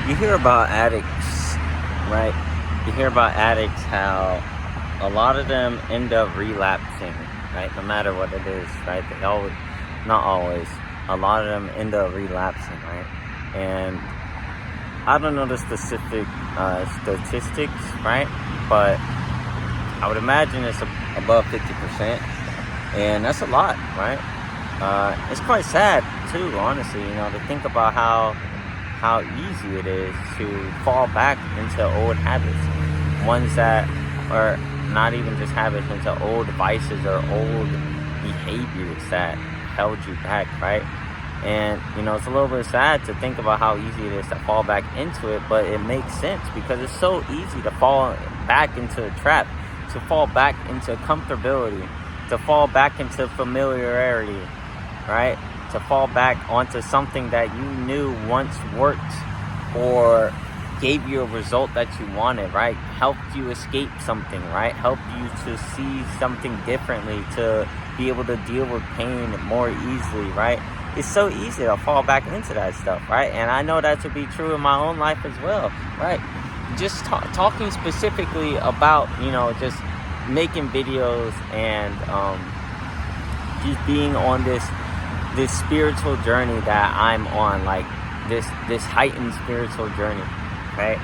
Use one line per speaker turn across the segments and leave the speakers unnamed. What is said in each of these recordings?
You hear about addicts, right? You hear about addicts, how a lot of them end up relapsing, right? No matter what it is, right? They always, not always, a lot of them end up relapsing, right? And I don't know the specific statistics, right? But I would imagine it's above 50%, and that's a lot, right? It's quite sad too, honestly, to think about how easy it is to fall back into old habits, ones that are not even just habits, into old vices or old behaviors that held you back, right? And it's a little bit sad to think about how easy it is to fall back into it, but it makes sense because it's so easy to fall back into a trap, to fall back into comfortability, to fall back into familiarity, right? To fall back onto something that you knew once worked or gave you a result that you wanted, right? Helped you escape something, right? Helped you to see something differently, to be able to deal with pain more easily, right? It's so easy to fall back into that stuff, right? And I know that to be true in my own life as well, right? Just talking specifically about, just making videos and just being on this spiritual journey that I'm on, like this heightened spiritual journey, right?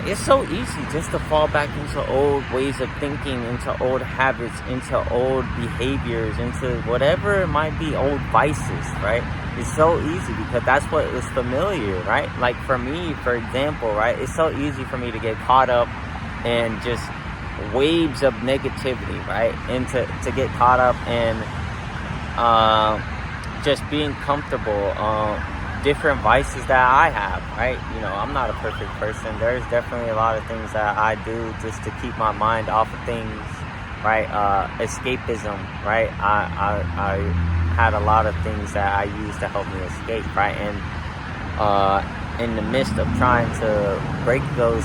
It's so easy just to fall back into old ways of thinking, into old habits, into old behaviors, into whatever it might be, old vices, right? It's so easy because that's what is familiar, right? Like for me, for example, right? It's so easy for me to get caught up in just waves of negativity, right? And to get caught up in just being comfortable, different vices that I have, right? I'm not a perfect person. There's definitely a lot of things that I do just to keep my mind off of things, right? Escapism, right? I had a lot of things that I used to help me escape, right? And in the midst of trying to break those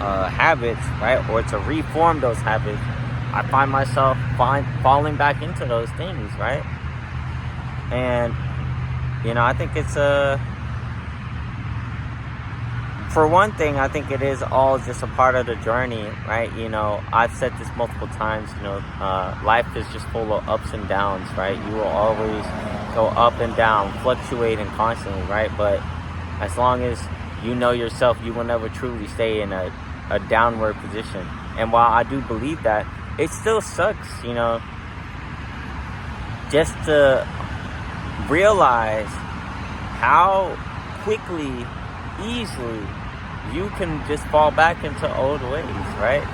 habits, right, or to reform those habits, I find myself falling back into those things, right? And I think it's for one thing, I think it is all just a part of the journey, right? I've said this multiple times, life is just full of ups and downs, right? You will always go up and down, fluctuating constantly, right? But as long as you know yourself, you will never truly stay in a downward position. And while I do believe that, it still sucks, just to realize how quickly, easily you can just fall back into old ways, right?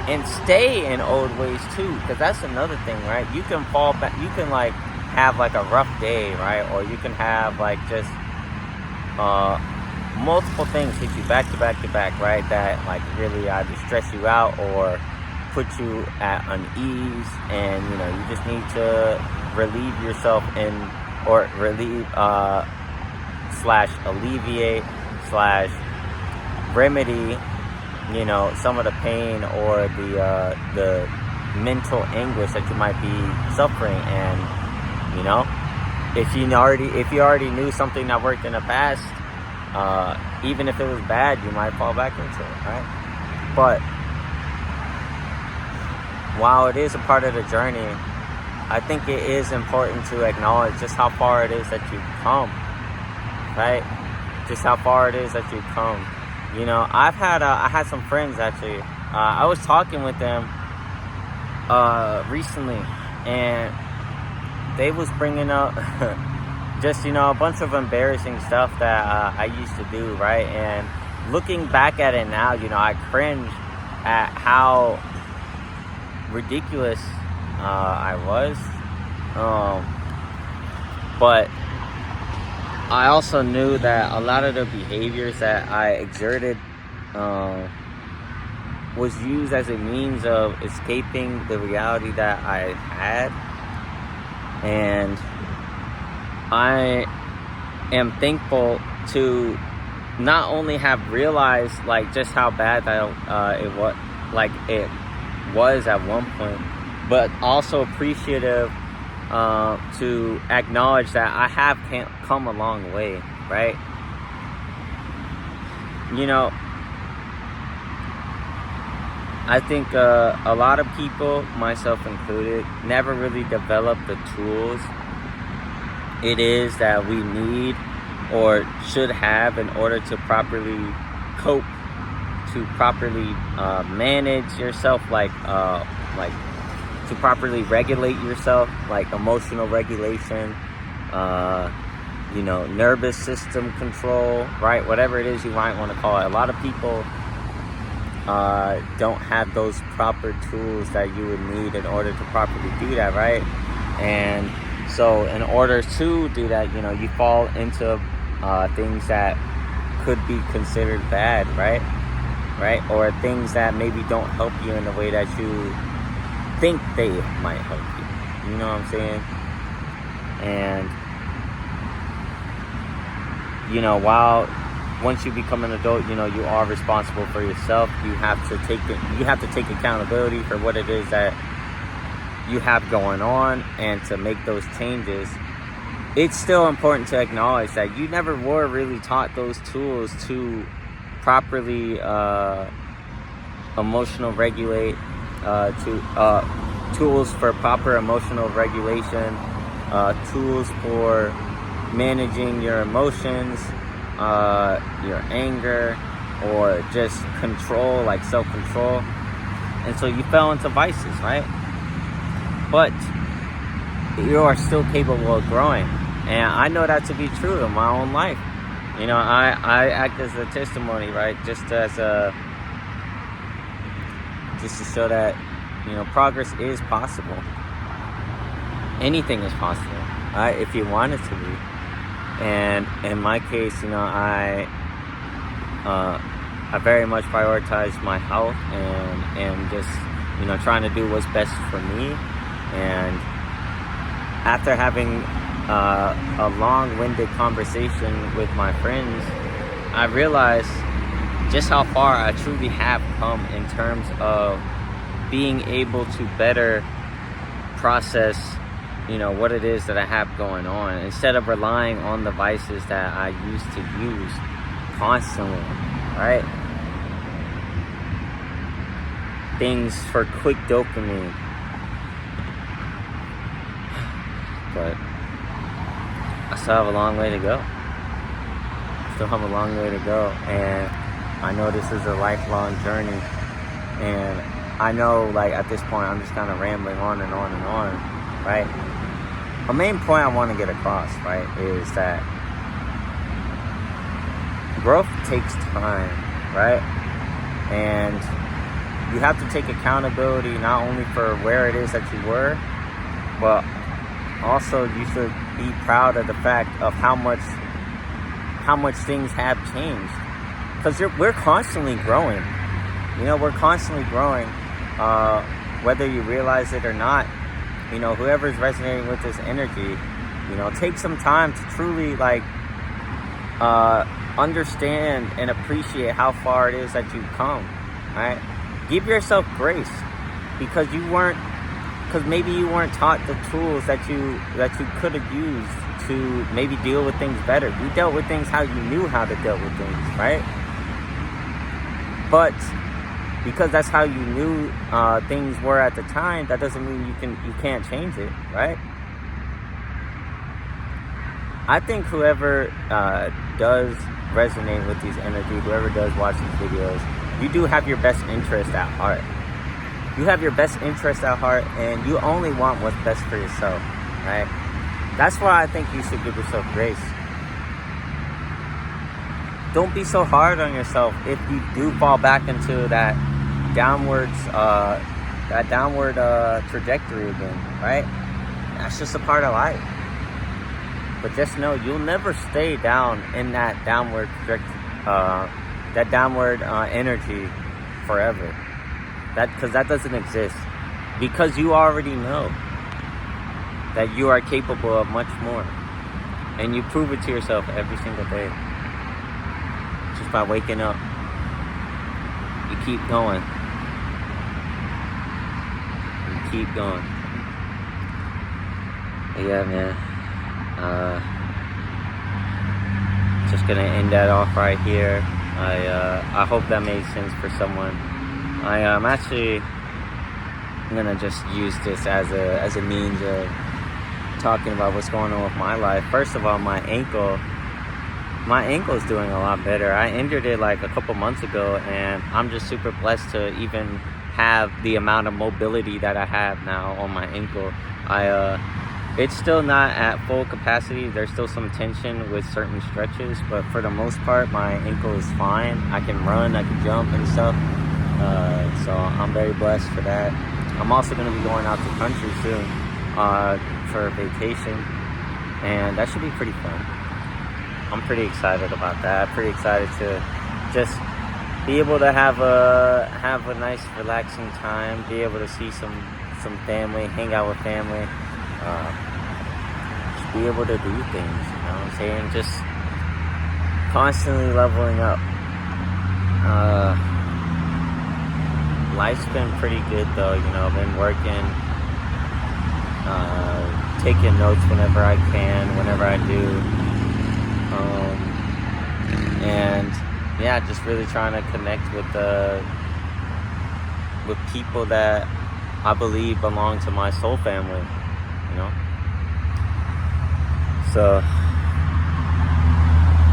And stay in old ways too, because that's another thing, right? You can fall back, you can have a rough day, right? Or you can have just multiple things hit you back to back to back, right? That really either stress you out or put you at unease, and you just need to relieve yourself or relieve slash alleviate slash remedy some of the pain or the mental anguish that you might be suffering. And if you already knew something that worked in the past, even if it was bad, you might fall back into it, right? But while it is a part of the journey, I think it is important to acknowledge just how far it is that you've come, right? Just how far it is that you've come. I had some friends actually. I was talking with them recently, and they was bringing up just a bunch of embarrassing stuff that I used to do, right? And looking back at it now, I cringe at how ridiculous I was, but I also knew that a lot of the behaviors that I exerted was used as a means of escaping the reality that I had. And I am thankful to not only have realized just how bad that it was at one point, but also appreciative to acknowledge that I have come a long way, right? You know, I think a lot of people, myself included, never really develop the tools it is that we need or should have in order to properly cope, to properly manage yourself, like to properly regulate yourself, like emotional regulation, nervous system control, right? Whatever it is you might want to call it. A lot of people don't have those proper tools that you would need in order to properly do that, right? And so in order to do that, you fall into things that could be considered bad, right? Or things that maybe don't help you in the way that you think they might help you. You know what I'm saying? And while once you become an adult, you are responsible for yourself. You have to take accountability for what it is that you have going on and to make those changes. It's still important to acknowledge that you never were really taught those tools to properly emotional regulate, tools for proper emotional regulation, tools for managing your emotions, your anger, or just control, like self-control. And so you fell into vices, right? But you are still capable of growing. And I know that to be true in my own life. I act as a testimony, right? Just to show that, progress is possible. Anything is possible, right? If you want it to be. And in my case, I very much prioritize my health and just, trying to do what's best for me. And after having a long-winded conversation with my friends, I realized just how far I truly have come in terms of being able to better process, what it is that I have going on, instead of relying on the vices that I used to use constantly, right? Things for quick dopamine. But I still have a long way to go. And I know this is a lifelong journey. And I know, at this point, I'm just kind of rambling on and on and on, right? The main point I want to get across, right, is that growth takes time, right? And you have to take accountability not only for where it is that you were, but also you should be proud of the fact of how much things have changed. Because we're constantly growing. We're constantly growing, whether you realize it or not. Whoever's resonating with this energy, take some time to truly understand and appreciate how far it is that you've come, right? Give yourself grace, because maybe you weren't taught the tools that you could have used to maybe deal with things better. You dealt with things how you knew how to deal with things, right? But because that's how you knew things were at the time, that doesn't mean you can't change it, right? I think whoever does resonate with these energies, whoever does watch these videos, you do have your best interest at heart. You have your best interest at heart, and you only want what's best for yourself, right? That's why I think you should give yourself grace. Don't be so hard on yourself if you do fall back into that downward trajectory again, right? That's just a part of life. But just know you'll never stay down in that downward energy forever. Because that doesn't exist. Because you already know that you are capable of much more, and you prove it to yourself every single day. Just by waking up, you keep going. But yeah, man. just gonna end that off right here. I hope that made sense for someone. I'm actually gonna just use this as a means of talking about what's going on with my life. First of all, my ankle's doing a lot better. I injured it like a couple months ago, and I'm just super blessed to even have the amount of mobility that I have now on my ankle. It's still not at full capacity. There's still some tension with certain stretches, but for the most part, my ankle is fine. I can run, I can jump and stuff. So I'm very blessed for that. I'm also going to be going out to the country soon for a vacation, and that should be pretty fun. I'm pretty excited about that. Pretty excited to just be able to have a nice relaxing time, be able to see some family, hang out with family, just be able to do things, you know what I'm saying? Just constantly leveling up. Life's been pretty good though, you know. I've been working, taking notes whenever I can, whenever I do. And yeah, just really trying to connect with people that I believe belong to my soul family, you know. So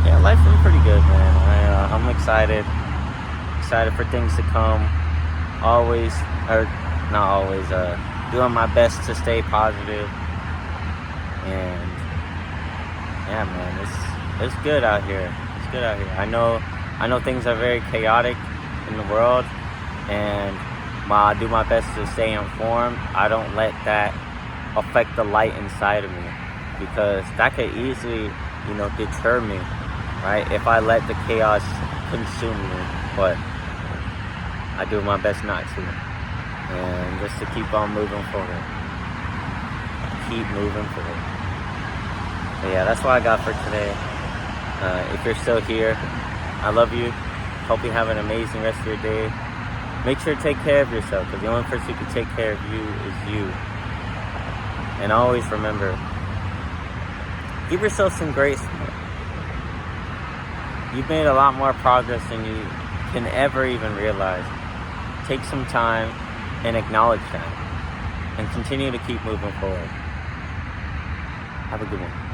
yeah, life's been pretty good, man. I'm excited for things to come. Always, or not always, doing my best to stay positive. And yeah, man, it's good out here. It's good out here. I know things are very chaotic in the world, and while I do my best to stay informed, I don't let that affect the light inside of me, because that could easily, you know, deter me, right? If I let the chaos consume me. But I do my best not to, and just to keep on moving forward. Keep moving forward. But yeah, that's what I got for today. If you're still here, I love you. Hope you have an amazing rest of your day. Make sure to take care of yourself, because the only person who can take care of you is you. And always remember, give yourself some grace. You've made a lot more progress than you can ever even realize. Take some time and acknowledge that, and continue to keep moving forward. Have a good one.